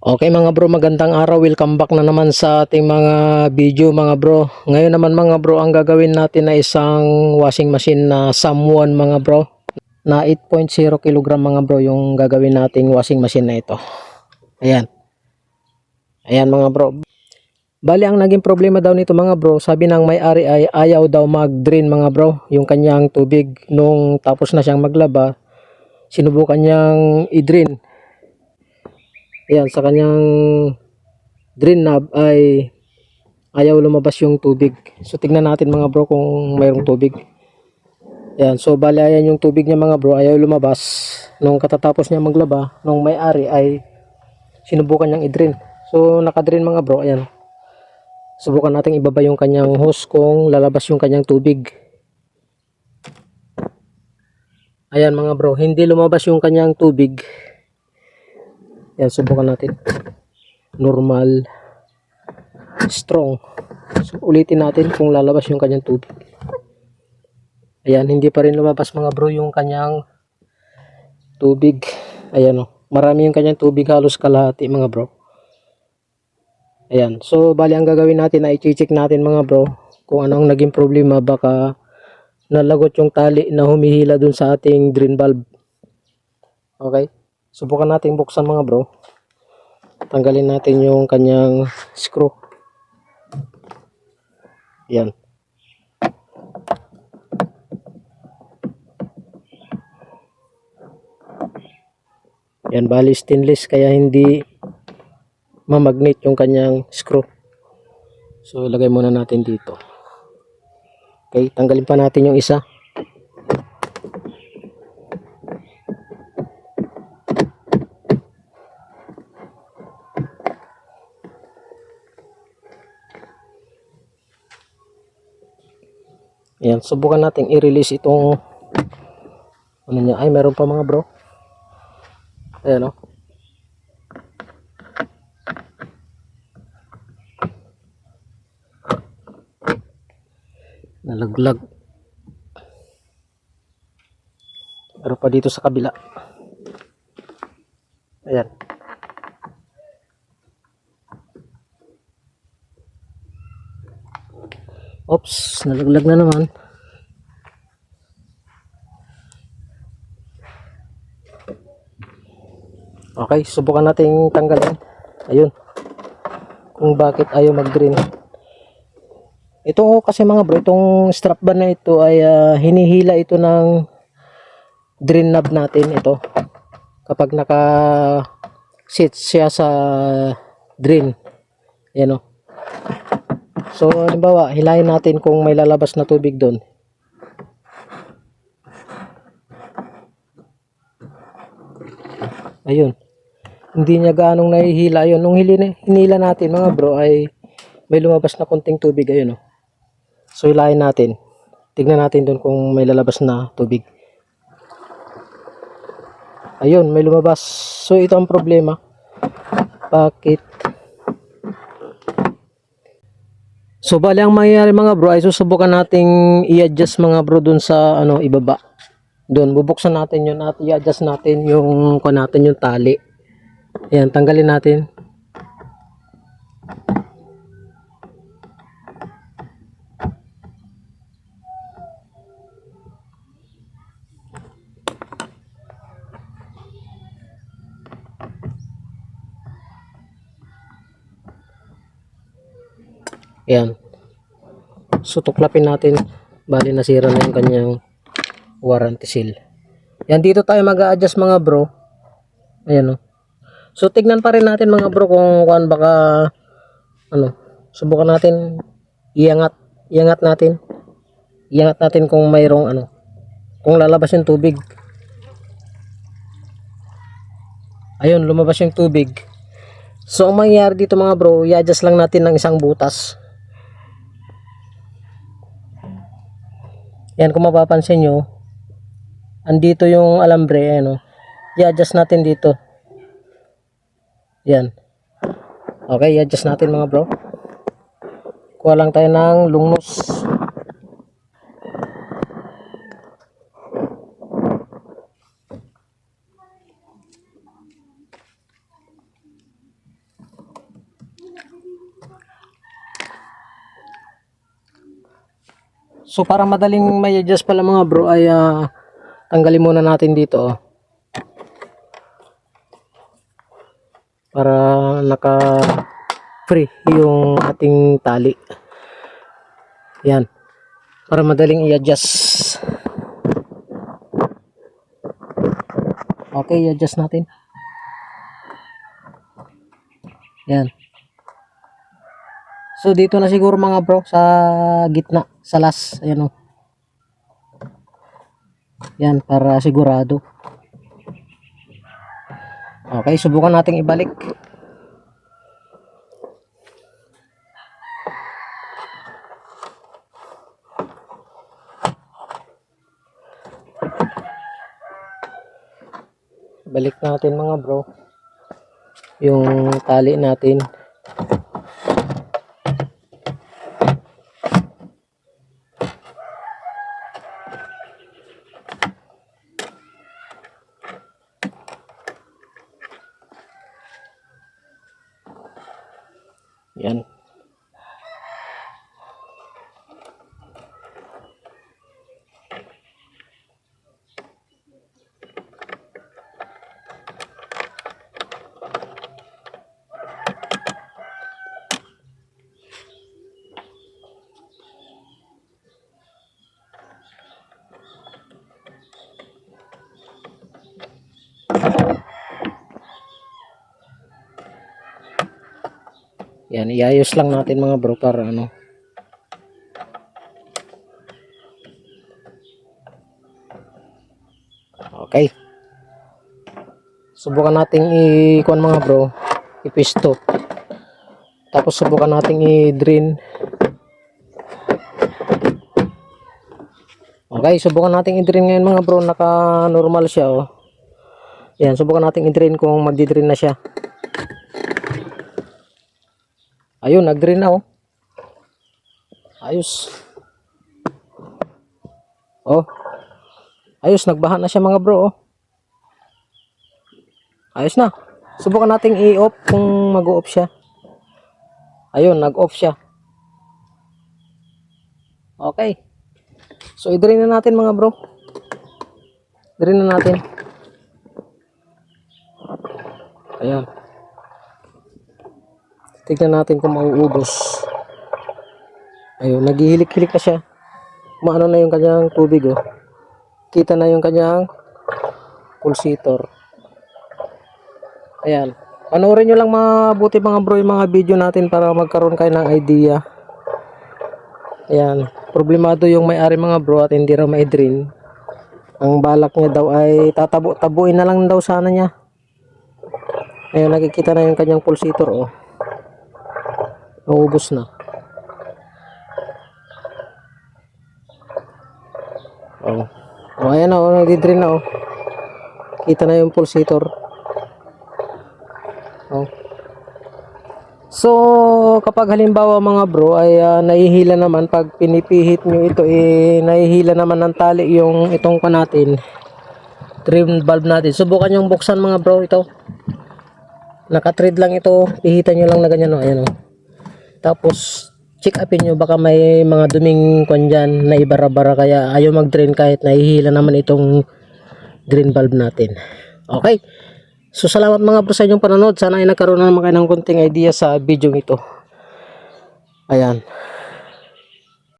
Okay mga bro, magandang araw. Welcome back na naman sa ating mga video mga bro. Ngayon naman mga bro, ang gagawin natin na isang washing machine na SAM1 mga bro. Na 8.0 kg mga bro yung gagawin nating washing machine na ito. Ayan. Ayan mga bro. Bali ang naging problema daw nito mga bro, sabi ng may-ari ay ayaw daw mag-drain mga bro. Yung kanyang tubig nung tapos na siyang maglaba, sinubukan niyang i-drain. Ayan, sa kanyang drain knob ay ayaw lumabas yung tubig. So tignan natin mga bro kung mayroong tubig. Ayan, so bali ayan yung tubig niya mga bro, ayaw lumabas. Nung katatapos niya maglaba, nung may-ari ay sinubukan niyang i-drain. So naka-drain mga bro, ayan. Subukan nating ibaba yung kanyang hose kung lalabas yung kanyang tubig. Ayan mga bro, hindi lumabas yung kanyang tubig. Ayan, subukan natin. Normal, strong. So ulitin natin kung lalabas yung kanyang tubig. Ayan, hindi pa rin lumabas mga bro yung kanyang tubig. Ayan o, marami yung kanyang tubig, halos kalahati mga bro. Ayan, so bali ang gagawin natin ay i-check natin mga bro kung anong naging problema. Baka nalagot yung tali na humihila dun sa ating drain valve. Okay, subukan natin buksan mga bro. Tanggalin natin yung kanyang screw. Ayan. Yan, bali stainless kaya hindi mamagnet yung kanyang screw. So ilagay muna natin dito. Okay, tanggalin pa natin yung isa. Ayan, subukan natin i-release itong ano niya. Ay, meron pa mga bro. Ayan o. Nalaglag. Meron pa dito sa kabila. Ayan. Oops, nalaglag na naman. Okay, subukan natin tanggalin. Ayun. Kung bakit ayaw mag-drain. Ito kasi mga bro, itong strap bar na ito ay hinihila ito ng drain knob natin ito. Kapag naka sit siya sa drain. Ayan o. So, halimbawa, hilahin natin kung may lalabas na tubig doon. Ayun. Hindi niya gaanong nahihila yun. Nung hinila natin mga bro ay may lumabas na konting tubig. Ayun o. So, hilahin natin. Tignan natin doon kung may lalabas na tubig. Ayun, may lumabas. So, ito ang problema. Bakit? So, bali ang mangyayari mga bro ay susubukan nating i-adjust mga bro dun sa ano, ibaba. Doon, bubuksan natin yun at i-adjust natin yung natin yung tali. Ayan, tanggalin natin. Ayan. So, tuklapin natin. Bali, nasira na yung kanyang warranty seal. Yan, dito tayo mag-a-adjust mga bro. Ayan o. So, tignan pa rin natin mga bro kung baka ano, subukan natin iangat natin kung mayroong ano, kung lalabas yung tubig. Ayun, lumabas yung tubig. So, ang mangyayari dito mga bro, i-adjust lang natin ng isang butas. Yan, kung mapapansin nyo, andito yung alambre, ayan o. I-adjust natin dito. Yan. Okay, i-adjust natin mga bro. Kuha lang tayo ng lungnos. So para madaling may adjust pala mga bro ay tanggalin muna natin dito oh. Para naka free yung ating tali. Yan. Para madaling i-adjust. Okay, i-adjust natin. Yan. So dito na siguro mga bro sa gitna, sa last, ayan oh. Yan para sigurado. Okay, subukan nating ibalik. Balik natin mga bro yung tali natin. Yan. Yan, iayos lang natin mga bro para ano. Okay. Subukan nating i-kuan mga bro, ipisto. Tapos subukan nating i-drain. Okay, subukan nating i-drain ngayon mga bro, naka-normal siya oh. Yan, subukan nating i-drain kung magdi-drain na siya. Ayun, nag-drain na oh. Ayos. Oh. Ayos, nagbaha na siya mga bro oh. Ayos na. Subukan nating i-off kung mag-off siya. Ayun, nag-off siya. Okay. So, i-drain na natin mga bro. Drain na natin. Ayan. Tignan natin kung mauubos. Ayun, naghihilik-hilik na siya. Maano na yung kanyang tubig oh. Kita na yung kanyang pulsator. Ayan. Panoorin nyo lang mabuti mga bro yung mga video natin para magkaroon kayo ng idea. Ayan. Problemado yung may-ari mga bro at hindi raw ma-drain. Ang balak niya daw ay tabuin na lang daw sana niya. Ayun, nakikita na yung kanyang pulsator oh. Naubos na. Oh. Oh, ayan oh, nagdi-drain na oh. Kita na yung pulsator. Oh. So, kapag halimbawa mga bro ay nahihila naman pag pinipihit nyo ito nahihila naman ng tali yung itong pa natin. Trim valve natin. Subukan yung buksan mga bro ito. Naka-thread lang ito. Pihitan nyo lang na ganyan oh. Ayan oh. Tapos check upin nyo baka may mga duming kwan dyan na ibara-bara kaya ayaw mag-drain kahit nahihila naman itong drain valve natin. Okay. So salamat mga bro sa inyong panonood. Sana ay nagkaroon na naman kayo ng konting idea sa video ito. Ayan.